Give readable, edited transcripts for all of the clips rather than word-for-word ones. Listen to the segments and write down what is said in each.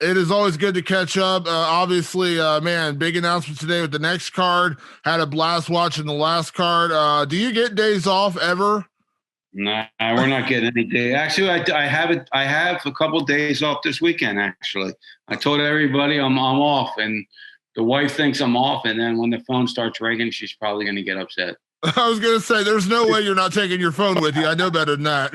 It is always good to catch up. Obviously, man, big announcement today with the next card. Had a blast watching the last card. Do you get days off ever? Nah, we're not getting any day. Actually, I have it. I have a couple of days off this weekend. Actually, I told everybody I'm off, and the wife thinks I'm off. And then when the phone starts ringing, she's probably going to get upset. I was gonna say, there's no way you're not taking your phone with you. I know better than that.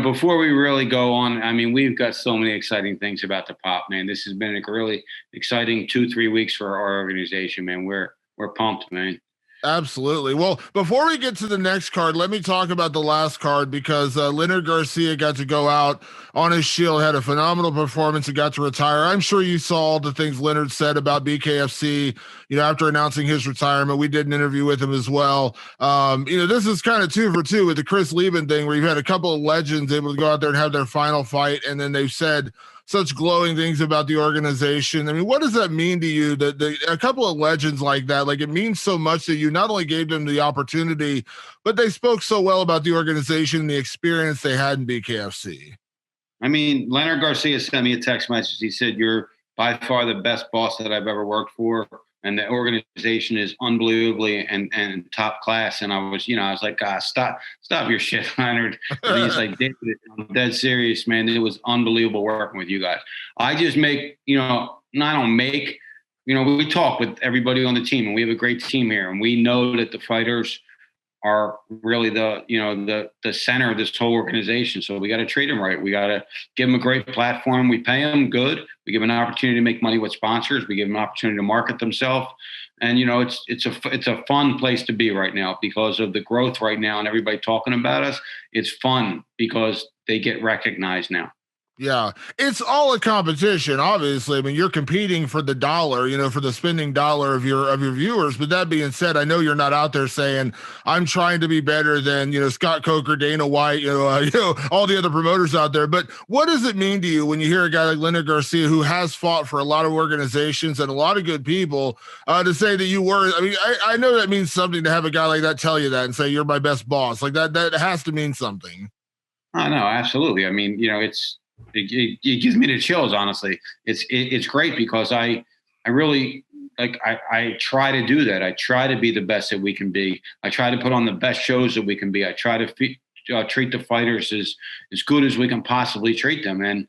Before we really go on, I mean, we've got so many exciting things about the pop, man. This has been a really exciting 2-3 weeks for our organization, man. We're pumped, man. Absolutely. Well, before we get to the next card, let me talk about the last card because Leonard Garcia got to go out on his shield, had a phenomenal performance, and got to retire. I'm sure you saw the things Leonard said about BKFC, after announcing his retirement. We did an interview with him as well. This is kind of 2 for 2 with the Chris Lieben thing where you've had a couple of legends able to go out there and have their final fight, and then they've said such glowing things about the organization. I mean, what does that mean to you that a couple of legends like that, like it means so much that you not only gave them the opportunity, but they spoke so well about the organization and the experience they had in BKFC? I mean, Leonard Garcia sent me a text message. He said, "You're by far the best boss that I've ever worked for. And the organization is unbelievably and top class." And I was like, "God, stop your shit, Leonard." And he's like, "David, I'm dead serious, man. It was unbelievable working with you guys." I just make, we talk with everybody on the team, and we have a great team here. And we know that the fighters are really the center of this whole organization. So we got to treat them right. We got to give them a great platform. We pay them good. We give them an opportunity to make money with sponsors. We give them an opportunity to market themselves. And, it's a fun place to be right now because of the growth right now and everybody talking about us. It's fun because they get recognized now. Yeah, it's all a competition, obviously. I mean, you're competing for the dollar, for the spending dollar of your viewers. But that being said, I know you're not out there saying I'm trying to be better than Scott Coker, Dana White, all the other promoters out there. But what does it mean to you when you hear a guy like Leonard Garcia, who has fought for a lot of organizations and a lot of good people, to say that you were? I mean, I know that means something to have a guy like that tell you that and say you're my best boss. Like that has to mean something. I know, absolutely. I mean, it gives me the chills, honestly. It's great because I really I try to do that. I try to be the best that we can be. I try to put on the best shows that we can be. I try to treat the fighters as good as we can possibly treat them and,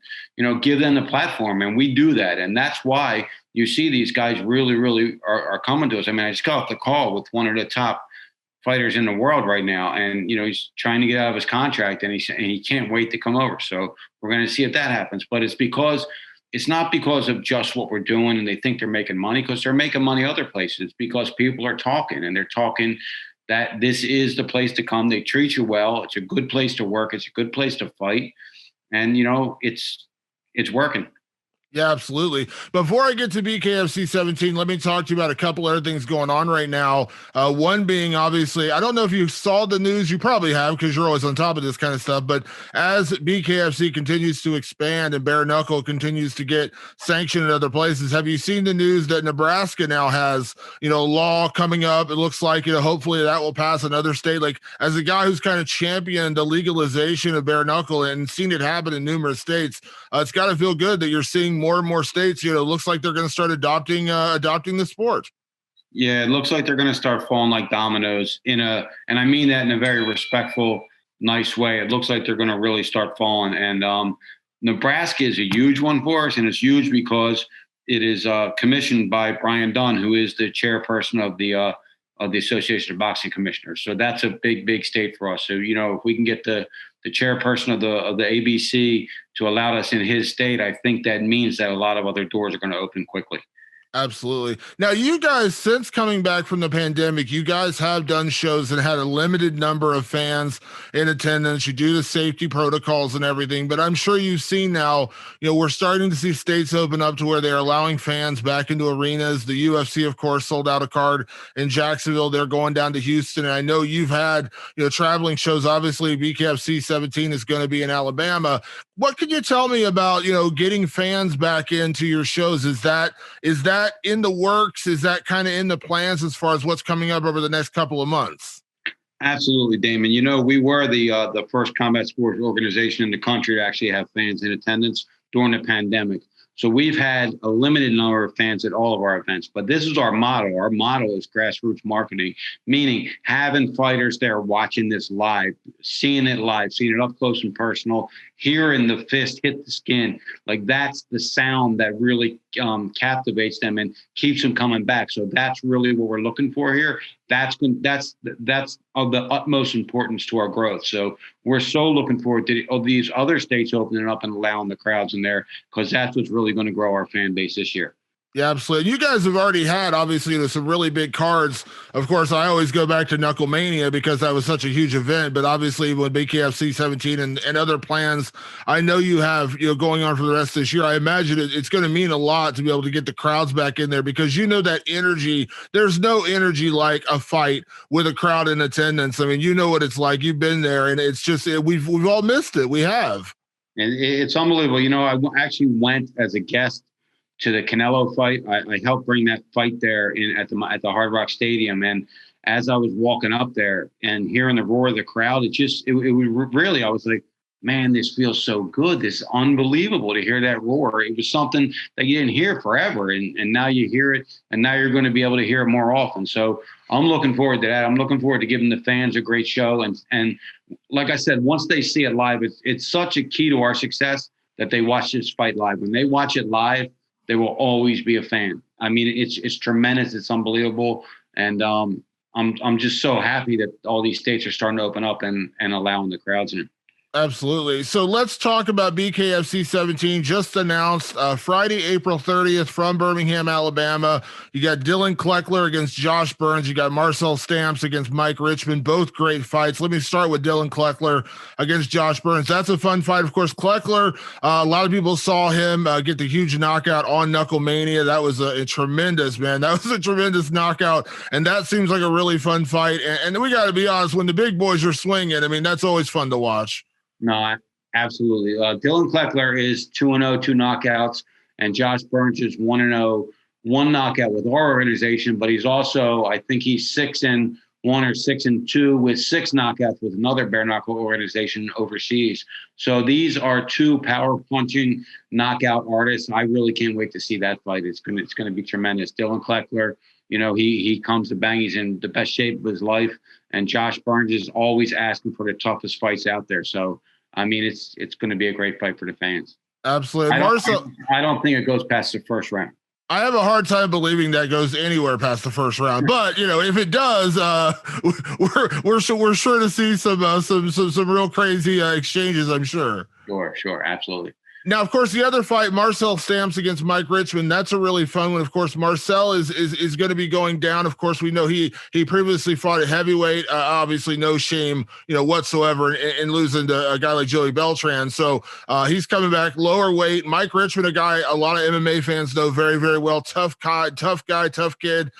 give them the platform. And we do that. And that's why you see these guys really, really are coming to us. I mean, I just got off the call with one of the top fighters in the world right now, and he's trying to get out of his contract, and he can't wait to come over. So we're going to see if that happens. But it's not because of just what we're doing and they think they're making money, because they're making money other places, because people are talking, and they're talking that this is the place to come. They treat you well. It's a good place to work. It's a good place to fight, and it's working. Yeah, absolutely. Before I get to BKFC 17, let me talk to you about a couple other things going on right now. One being, obviously, I don't know if you saw the news. You probably have because you're always on top of this kind of stuff. But as BKFC continues to expand and bare knuckle continues to get sanctioned in other places, have you seen the news that Nebraska now has, law coming up? It looks like, hopefully that will pass another state. Like, as a guy who's kind of championed the legalization of bare knuckle and seen it happen in numerous states, it's got to feel good that you're seeing more and more states, looks like they're going to start adopting the sport. Yeah, it looks like they're going to start falling like dominoes and I mean that in a very respectful, nice way. It looks like they're going to really start falling. And Nebraska is a huge one for us, and it's huge because it is commissioned by Brian Dunn, who is the chairperson of the Association of Boxing Commissioners. So that's a big, big state for us. So, if we can get the chairperson of the ABC to allow us in his state, I think that means that a lot of other doors are going to open quickly. Absolutely. Now, you guys, since coming back from the pandemic, you guys have done shows and had a limited number of fans in attendance. You do the safety protocols and everything, but I'm sure you've seen now, we're starting to see states open up to where they're allowing fans back into arenas. The UFC, of course, sold out a card in Jacksonville. They're going down to Houston. And I know you've had, traveling shows. Obviously, BKFC 17 is going to be in Alabama. What can you tell me about, getting fans back into your shows? Is that in the works? Is that kind of in the plans as far as what's coming up over the next couple of months? Absolutely, Damon. We were the first combat sports organization in the country to actually have fans in attendance during the pandemic. So we've had a limited number of fans at all of our events, but this is our motto. Our motto is grassroots marketing, meaning having fighters there watching this live, seeing it up close and personal, hearing the fist hit the skin. Like that's the sound that really captivates them and keeps them coming back. So that's really what we're looking for here. That's of the utmost importance to our growth. So we're so looking forward to these other states opening up and allowing the crowds in there, because that's what's really going to grow our fan base this year. Yeah, absolutely. You guys have already had, obviously, some really big cards. Of course, I always go back to Knuckle Mania because that was such a huge event. But obviously, with BKFC 17 and other plans, I know you have going on for the rest of this year. I imagine it's going to mean a lot to be able to get the crowds back in there, because that energy. There's no energy like a fight with a crowd in attendance. I mean, you know what it's like. You've been there, and it's just we've all missed it. We have. And it's unbelievable. I actually went as a guest to the Canelo fight. I helped bring that fight there at the Hard Rock Stadium. And as I was walking up there and hearing the roar of the crowd, it was really, I was like, man, this feels so good. This is unbelievable to hear that roar. It was something that you didn't hear forever. And now you hear it, and now you're going to be able to hear it more often. So I'm looking forward to that. I'm looking forward to giving the fans a great show. And like I said, once they see it live, it's such a key to our success that they watch this fight live. When they watch it live, they will always be a fan. I mean, it's tremendous. It's unbelievable. And I'm just so happy that all these states are starting to open up and allowing the crowds in. Absolutely. So let's talk about BKFC 17, just announced Friday, April 30th from Birmingham, Alabama. You got Dylan Kleckler against Josh Burns. You got Marcel Stamps against Mike Richmond. Both great fights. Let me start with Dylan Kleckler against Josh Burns. That's a fun fight. Of course, Kleckler, a lot of people saw him get the huge knockout on Knuckle Mania. That was a tremendous, man. That was a tremendous knockout. And that seems like a really fun fight. And we got to be honest, when the big boys are swinging, I mean, that's always fun to watch. No, absolutely. Dylan Kleckler is 2-0, 2 knockouts, and Josh Burns is 1-0, 1 knockout with our organization. But he's also, I think he's 6-1 or 6-2 with 6 knockouts with another bare knuckle organization overseas. So these are 2 power punching knockout artists. I really can't wait to see that fight. It's gonna be tremendous. Dylan Kleckler, he comes to bang. He's in the best shape of his life, and Josh Burns is always asking for the toughest fights out there. So I mean, it's going to be a great fight for the fans. Absolutely. I don't think it goes past the first round. I have a hard time believing that goes anywhere past the first round, but if it does, we're sure to see some real crazy exchanges. I'm sure. Sure, absolutely. Now, of course, the other fight, Marcel Stamps against Mike Richmond, that's a really fun one. Of course, Marcel is going to be going down. Of course, we know he previously fought at heavyweight. Obviously, no shame, whatsoever in losing to a guy like Joey Beltran. So he's coming back lower weight. Mike Richmond, a guy a lot of MMA fans know very, very well. Tough guy, tough kid.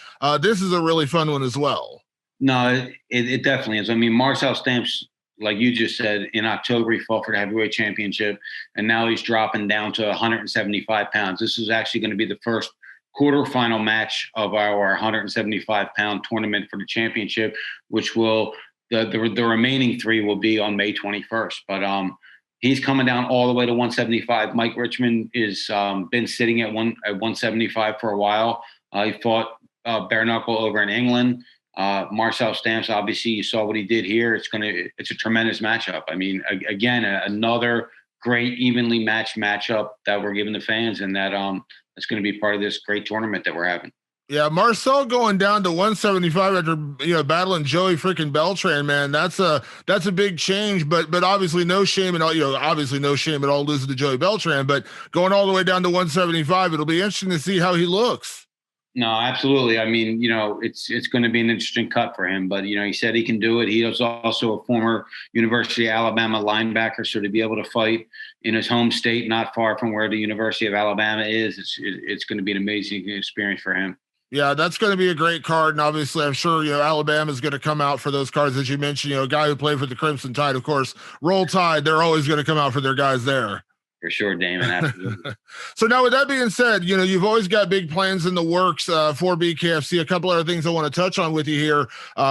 This is a really fun one as well. No, it definitely is. I mean, Marcel Stamps, like you just said, in October, he fought for the heavyweight championship, and now he's dropping down to 175 pounds. This is actually going to be the first quarterfinal match of our 175-pound tournament for the championship, which will the remaining 3 will be on May 21st. But he's coming down all the way to 175. Mike Richmond is been sitting at 175 for a while. He fought bare knuckle over in England. Marcel Stamps, obviously, you saw what he did here. It's a tremendous matchup. I mean, again, another great evenly matched matchup that we're giving the fans, and that's going to be part of this great tournament that we're having. Yeah, Marcel going down to 175 after battling Joey freaking Beltran, man. That's a big change, but obviously no shame at all. Obviously no shame at all losing to Joey Beltran, but going all the way down to 175, it'll be interesting to see how he looks. No, absolutely. I mean, it's going to be an interesting cut for him, but, he said he can do it. He was also a former University of Alabama linebacker. So to be able to fight in his home state, not far from where the University of Alabama is, it's going to be an amazing experience for him. Yeah, that's going to be a great card. And obviously, I'm sure, Alabama is going to come out for those cards, as you mentioned, a guy who played for the Crimson Tide, of course, Roll Tide. They're always going to come out for their guys there. For sure, Damon. Absolutely. So now, with that being said, you've always got big plans in the works for BKFC. A couple other things I want to touch on with you here.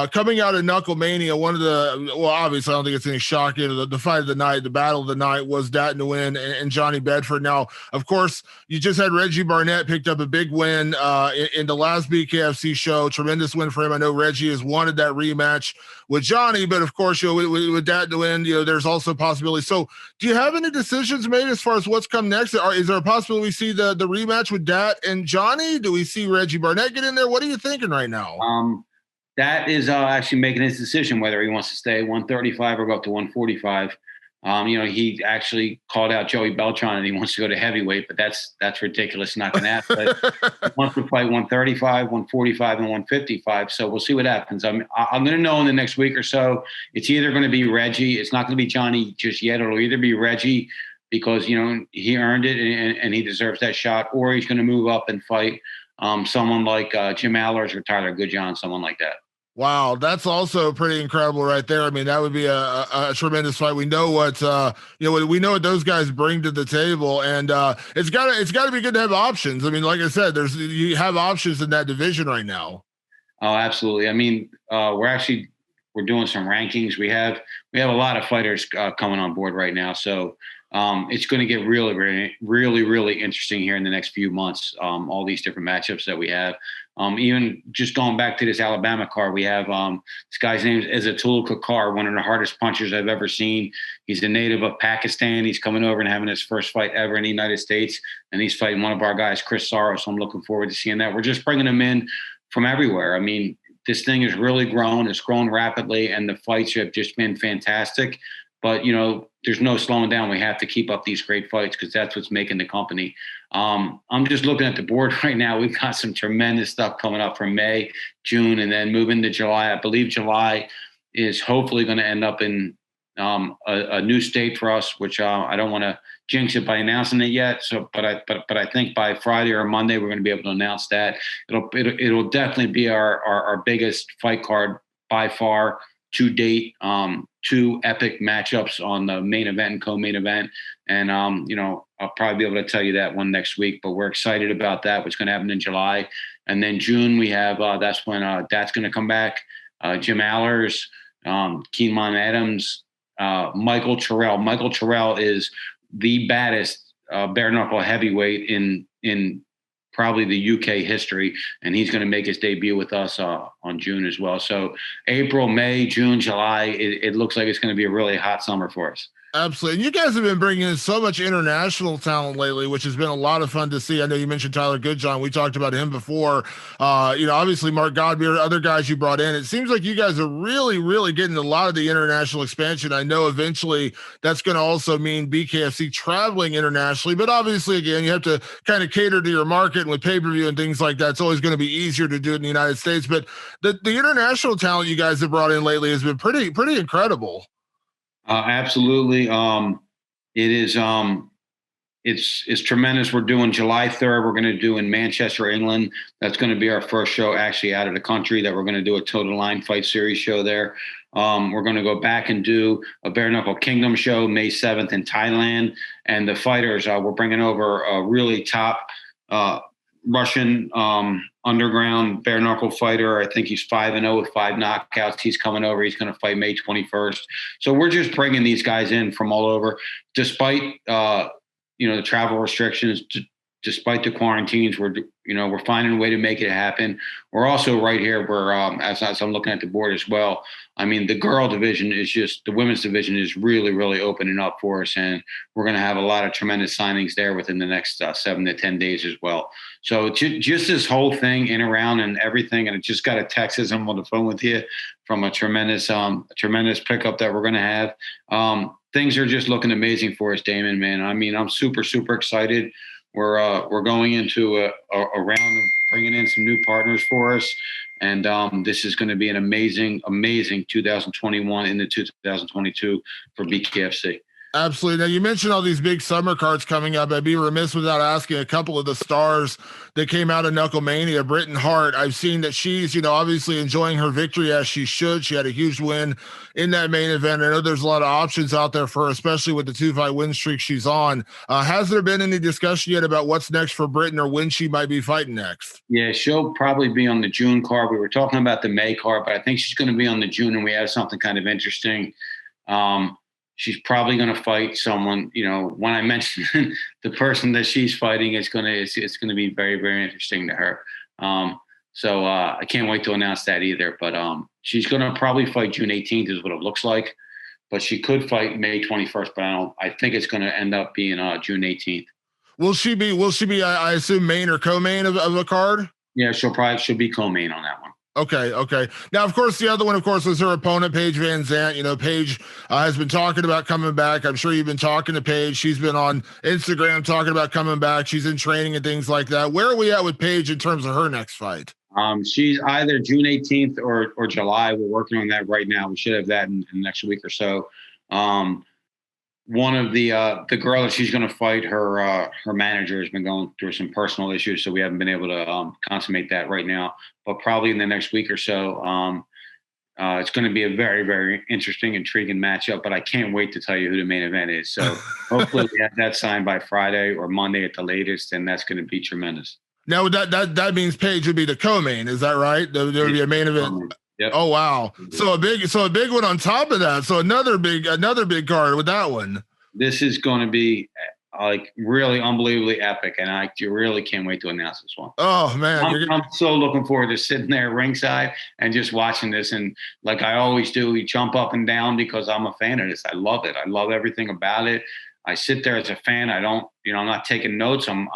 Coming out of Knuckle Mania, obviously, I don't think it's any shock. The fight of the night, the battle of the night was Dat Nguyen and Johnny Bedford. Now, of course, you just had Reggie Barnett picked up a big win in the last BKFC show. Tremendous win for him. I know Reggie has wanted that rematch with Johnny, but of course, with Dat Nguyen, there's also possibility. So, do you have any decisions made as far as what's come next? Is there a possibility we see the rematch with Dat and Johnny? Do we see Reggie Barnett get in there? What are you thinking right now? Dat is actually making his decision whether he wants to stay at 135 or go up to 145. He actually called out Joey Beltran and he wants to go to heavyweight, but that's ridiculous. Not going to happen. He wants to fight 135, 145, and 155. So we'll see what happens. I'm going to know in the next week or so. It's either going to be Reggie. It's not going to be Johnny just yet. It'll either be Reggie because, he earned it and he deserves that shot, or he's going to move up and fight someone like Jim Allers or Tyler Goodjohn, someone like that. Wow, that's also pretty incredible right there. I mean, that would be a tremendous fight. We know what we know what those guys bring to the table, and it's got to be good to have options. I mean, like I said, you have options in that division right now. Oh, absolutely. I mean, we're doing some rankings. We have a lot of fighters coming on board right now, so it's going to get really, really, really, really interesting here in the next few months. All these different matchups that we have. Even just going back to this Alabama card, we have this guy's name is Atul Kakar, one of the hardest punchers I've ever seen. He's a native of Pakistan. He's coming over and having his first fight ever in the United States, and he's fighting one of our guys, Chris Saros. So I'm looking forward to seeing that. We're just bringing him in from everywhere. I mean, this thing has really grown. It's grown rapidly, and the fights have just been fantastic. But, there's no slowing down. We have to keep up these great fights because that's what's making the company. I'm just looking at the board right now. We've got some tremendous stuff coming up for May, June, and then moving to July. I believe July is hopefully going to end up in a new state for us, which I don't want to jinx it by announcing it yet. So, but I think by Friday or Monday we're going to be able to announce that. It'll definitely be our biggest fight card by far to date. Two epic matchups on the main event and co-main event. And, I'll probably be able to tell you that one next week, but we're excited about that, what's going to happen in July. And then June, we have, that's when Dat's going to come back. Jim Allers, Keenan Adams, Michael Terrell. Michael Terrell is the baddest bare knuckle heavyweight in probably the UK history, and he's going to make his debut with us on June as well. So April, May, June, July, it looks like it's going to be a really hot summer for us. Absolutely. And you guys have been bringing in so much international talent lately, which has been a lot of fun to see. I know you mentioned Tyler Goodjohn. We talked about him before. Obviously Mark Godbeer, other guys you brought in. It seems like you guys are really, really getting a lot of the international expansion. I know eventually that's going to also mean BKFC traveling internationally, but obviously, again, you have to kind of cater to your market, and with pay-per-view and things like that, it's always going to be easier to do it in the United States. But the international talent you guys have brought in lately has been pretty incredible. Absolutely. It is, it's tremendous. We're doing July 3rd. We're going to do in Manchester, England. That's going to be our first show actually out of the country, that we're going to do a Total Line Fight Series show there. We're going to go back and do a Bare Knuckle Kingdom show May 7th in Thailand. And the fighters, we're bringing over a really top, Russian underground bare knuckle fighter. I think he's 5-0 with 5 knockouts. He's coming over. He's going to fight May 21st. So we're just bringing these guys in from all over, despite the travel restrictions, despite the quarantines. We're finding a way to make it happen. We're also right here where, as I'm looking at the board as well, I mean, the women's division is really, really opening up for us. And we're going to have a lot of tremendous signings there within the next 7 to 10 days as well. So just this whole thing in, around, and everything. And I just got a text as I'm on the phone with you from a tremendous pickup that we're going to have. Things are just looking amazing for us, Damon, man. I mean, I'm super, super excited. We're going into a round of bringing in some new partners for us. And this is going to be an amazing, amazing 2021 into 2022 for BKFC. Absolutely. Now, you mentioned all these big summer cards coming up. I'd be remiss without asking a couple of the stars that came out of Knuckle Mania. Britain Hart, I've seen that she's, obviously enjoying her victory as she should. She had a huge win in that main event. I know there's a lot of options out there for her, especially with the 2-fight win streak she's on. Has there been any discussion yet about what's next for Britain or when she might be fighting next? Yeah, she'll probably be on the June card. We were talking about the May card, but I think she's going to be on the June, and we have something kind of interesting. She's probably going to fight someone. When I mentioned the person that she's fighting, it's going to be very, very interesting to her. So I can't wait to announce that either. But she's going to probably fight June 18th, is what it looks like. But she could fight May 21st. But I think it's going to end up being June 18th. Will she be? I assume main or co-main of a card? Yeah, she'll be co-main on that one. Okay. Now, of course, the other one, of course, was her opponent, Paige VanZant. Paige has been talking about coming back. I'm sure you've been talking to Paige. She's been on Instagram talking about coming back. She's in training and things like that. Where are we at with Paige in terms of her next fight? She's either June 18th or July. We're working on that right now. We should have that in the next week or so. One of the girl that she's going to fight, her manager has been going through some personal issues, so we haven't been able to consummate that right now. But probably in the next week or so, it's going to be a very, very interesting, intriguing matchup. But I can't wait to tell you who the main event is. So hopefully we have that signed by Friday or Monday at the latest, and that's going to be tremendous. Now that means Paige would be the co-main. Is that right? There would be a main event. Yep. Oh wow! So a big one on top of that. So another big card with that one. This is going to be like really unbelievably epic, and I really can't wait to announce this one. Oh man, I'm so looking forward to sitting there ringside and just watching this. And like I always do, we jump up and down because I'm a fan of this. I love it. I love everything about it. I sit there as a fan. I don't, I'm not taking notes. I'm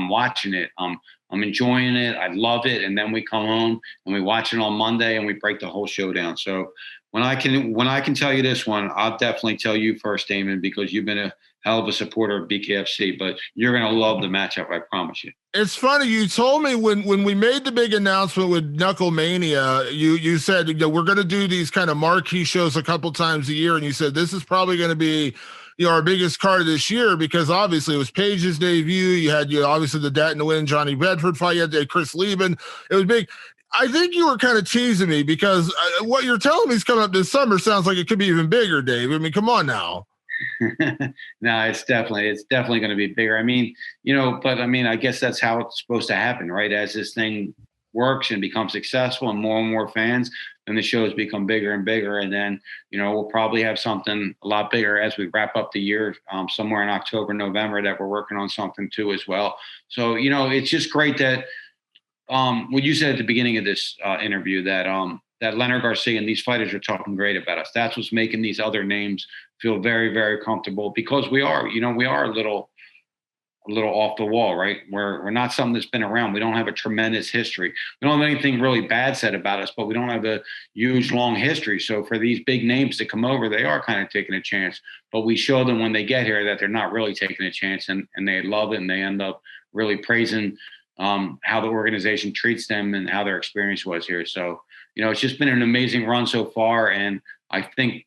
watching it. I'm enjoying it. I love it. And then we come home and we watch it on Monday and we break the whole show down. So when I can tell you this one, I'll definitely tell you first, Damon, because you've been a hell of a supporter of BKFC, but you're going to love the matchup. I promise you. It's funny. You told me when we made the big announcement with Knuckle Mania, you said, we're going to do these kind of marquee shows a couple times a year. And you said, this is probably going to be, our biggest card of this year, because obviously it was Paige's debut. You had, obviously the Dat and the Win Johnny Bedford fight. You had Chris Lieben. It was big. I think you were kind of teasing me because what you're telling me is coming up this summer sounds like it could be even bigger, Dave. I mean, come on now. No, it's definitely going to be bigger. I mean, but I mean, I guess that's how it's supposed to happen, right? As this thing works and becomes successful and more fans, then the shows become bigger and bigger. And then, we'll probably have something a lot bigger as we wrap up the year, somewhere in October, November, that we're working on something too as well. So, it's just great that what you said at the beginning of this interview, that Leonard Garcia and these fighters are talking great about us. That's what's making these other names feel very, very comfortable, because we are a little off the wall, right? We're not something that's been around. We don't have a tremendous history. We don't have anything really bad said about us, but we don't have a huge, long history. So for these big names to come over, they are kind of taking a chance. But we show them when they get here that they're not really taking a chance, and they love it, and they end up really praising how the organization treats them and how their experience was here. So, it's just been an amazing run so far. And I think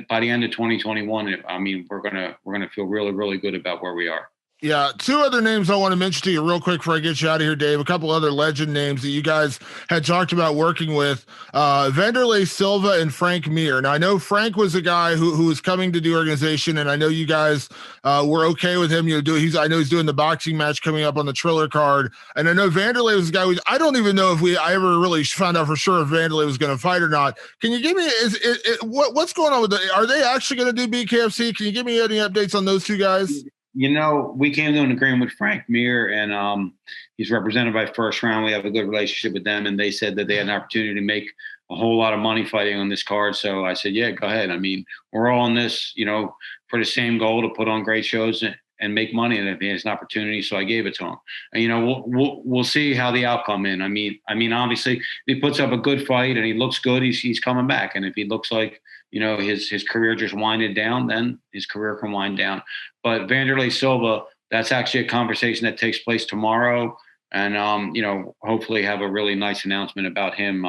by the end of 2021, I mean, we're gonna feel really, really good about where we are. Yeah, two other names I want to mention to you real quick before I get you out of here, Dave. A couple other legend names that you guys had talked about working with, Wanderlei Silva and Frank Mir. Now, I know Frank was a guy who was coming to the organization, and I know you guys were okay with him. I know he's doing the boxing match coming up on the Triller card, and I know Wanderlei was a guy I don't even know if I ever really found out for sure if Wanderlei was going to fight or not. Can you give me what's going on with are they actually going to do BKFC? Can you give me any updates on those two guys? We came to an agreement with Frank Mir, and he's represented by First Round. We have a good relationship with them, and they said that they had an opportunity to make a whole lot of money fighting on this card. So I said, yeah, go ahead. I mean, we're all in this, for the same goal, to put on great shows and make money. And if he has an opportunity, so I gave it to him. And we'll see how the outcome is. I mean, obviously, if he puts up a good fight and he looks good, he's coming back. And if he looks like his career just winded down, then his career can wind down. But Wanderlei Silva, that's actually a conversation that takes place tomorrow. And, hopefully have a really nice announcement about him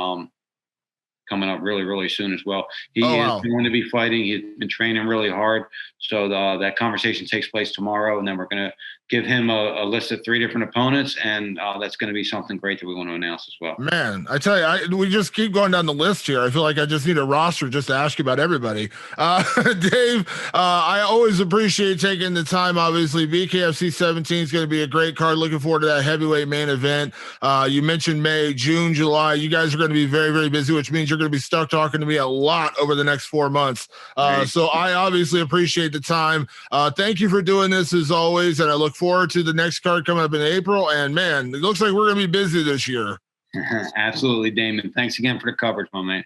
coming up really, really soon as well. He wow. is going to be fighting. He's been training really hard. So that conversation takes place tomorrow, and then we're going to give him a list of 3 different opponents, and that's going to be something great that we want to announce as well. Man, I tell you, we just keep going down the list here. I feel like I just need a roster just to ask you about everybody. Dave, I always appreciate taking the time. Obviously, BKFC 17 is going to be a great card. Looking forward to that heavyweight main event. You mentioned May, June, July. You guys are going to be very, very busy, which means you're going to be stuck talking to me a lot over the next 4 months. So I obviously appreciate the time. Thank you for doing this as always, and I look forward to the next card coming up in April. And man, it looks like we're going to be busy this year. Absolutely, Damon. Thanks again for the coverage, my man.